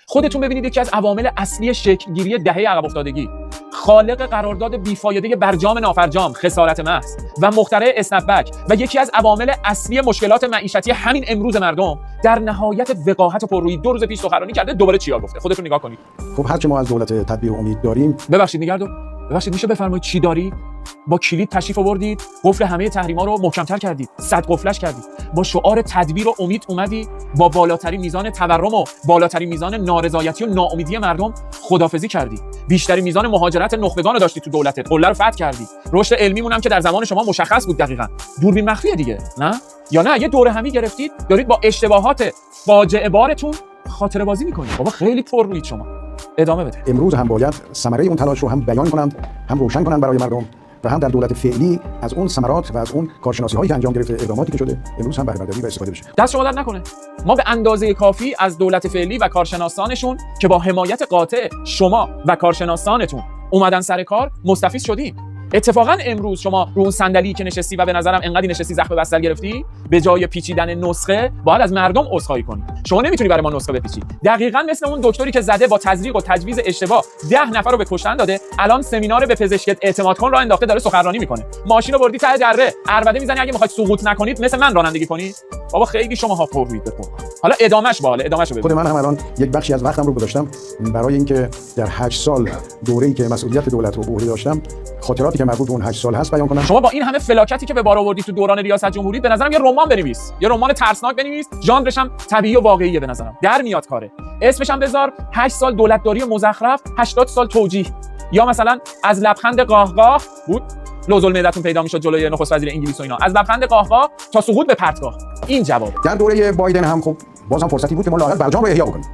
خودتون ببینید یکی از عوامل اصلی شکل‌گیری دهه عقب افتادگی، خالق قرارداد بیفایده برجام نافرجام، خسارت محض و مخترع اسنپ بک و یکی از عوامل اصلی مشکلات معیشتی همین امروز مردم در نهایت وقاحت و پررویی 2 روز پیش سخنرانی کرده دوباره چیا گفته. خودتون نگاه کنید. خب هرچی ما از دولت تدبیر و امید داریم. ببخشید نگردو، ببخشید میشه بفرمایید چی دارید؟ با کلید تشریف آوردید، قفل همه تحریما رو محکم‌تر کردید، 100 قفلش کردید، با شعار تدبیر و امید اومدی، با بالاترین میزان تورم و بالاترین میزان نارضایتی و ناامیدی مردم خدافظی کردی، بیشترین میزان مهاجرت نخبگان رو داشتی تو دولتت، قله رو فتح کردی، رشد علمیمون هم که در زمان شما مشخص بود دقیقاً دوربین مخفیه دیگه، نه؟ یا نه یه دوره همی گرفتید دارید با اشتباهات فاجعه بارتون خاطره بازی می‌کنید. بابا خیلی پررویید شما. ادامه بده. امروز هم باید ثمره اون تلاش رو هم بیان کنند، هم روشن کنند برای مردم و هم در دولت فعلی از اون ثمرات و از اون کارشناسی هایی که انجام گرفته، اقداماتی که شده امروز هم بهره برداری و استفاده بشه. دست شما در نکنه. ما به اندازه کافی از دولت فعلی و کارشناسانشون که با حمایت قاطع شما و کارشناسانتون اومدن سر کار مستفیض شدیم. اتفاقا امروز شما رو اون صندلی که نشستی و به نظرم انقدر نشستی زخم بستر گرفتی، به جای پیچیدن نسخه باید از مردم عذرخواهی کنی. شما نمیتونی برای ما نسخه بپیچی. دقیقاً مثل اون دکتری که زده با تزریق و تجویز اشتباه 10 نفر رو به کشتن داده، الان سمینار به پزشکت اعتماد کن راه انداخته داره سخنرانی میکنه. ماشین رو بردی ته دره، عربده میزنی اگه میخواید سقوط نکنید مثل من رانندگی کنید. بابا خیلی شماها پررویید بکن. حالا ادامهش ادامهشو ببین. خود من هم الان یک بخشی از وقتم رو گذاشتم برای اینکه در 8 سال دوره‌ای که مسئولیت دولت رو به عهده داشتم، خاطراتی که مربوط به اون 8 سال هست بیان کنم. شما با این همه فلاکتی که به بار آوردی تو دوران ریاست جمهوری، به نظرم یه رمان بنویس، یه رمان ترسناک بنویس، ژانرش هم طبیعی و واقعیه، به نظرم در میاد کاره. اسمش هم بذار 8 سال دولتداری مزخرف، 80 سال توجیه، یا مثلا از لبخند قاهقاه بود لوزول معدتون پیدا میشد جلوی نخست وزیر انگلیس و اینا، از لبخند قاهقاه تا سقوط به پرتگاه. این جواب. در دوره بایدن هم خب بازم فرصتی بود که ما لااقل برجام رو احیا بکنیم.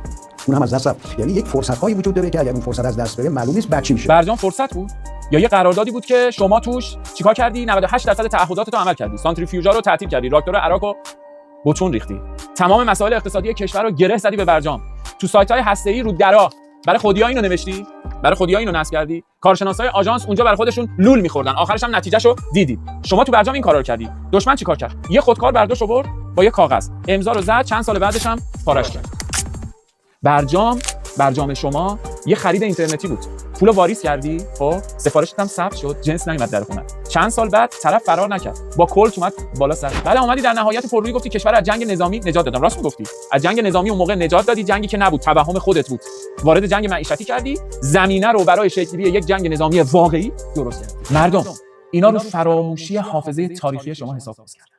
اون هم از دست رفت. یعنی یک فرصت‌هایی وجود داره که اگر اون فرصت از دست بره معلوم نیست بعد چی میشه. برجام فرصت بود یا یه قراردادی بود که شما توش چیکار کردی؟ 98% تعهداتتو عمل کردی، سانتریفیوژا رو تعطیل کردی، راکتور عراقو بوتون ریختی، تمام مسائل اقتصادی کشور رو گره زدی به برجام، تو سایت‌های هسته‌ای رو درا برای خودیا اینو نوشتی، برای خودیا اینو نصب کردی، کارشناسای آژانس اونجا برای خودشون لول می‌خوردن، آخرش هم نتیجهشو دیدید. شما تو برجام این کارا رو کردی. دشمن چیکار کرد؟ یه خودکار برداشت آورد با یه کاغذ امضا رو زد، چند سال بعدش هم پارش کرد. برجام شما یه خرید اینترنتی بود، پولو واریز کردی، خب سفارشت هم ثبت شد، جنس نیومد در خونه، چند سال بعد طرف فرار نکرد، با کلت اومد بالا سر، بعد اومدی در نهایت پررویی گفتی کشور از جنگ نظامی نجات دادم. راست میگفتی، از جنگ نظامی اون موقع نجات دادی، جنگی که نبود، توهم خودت بود، وارد جنگ معیشتی کردی، زمینه رو برای شکل‌گیری یک جنگ نظامی واقعی درست کردی. مردم اینا رو فراموشی حافظه تاریخی شما حساب کرد.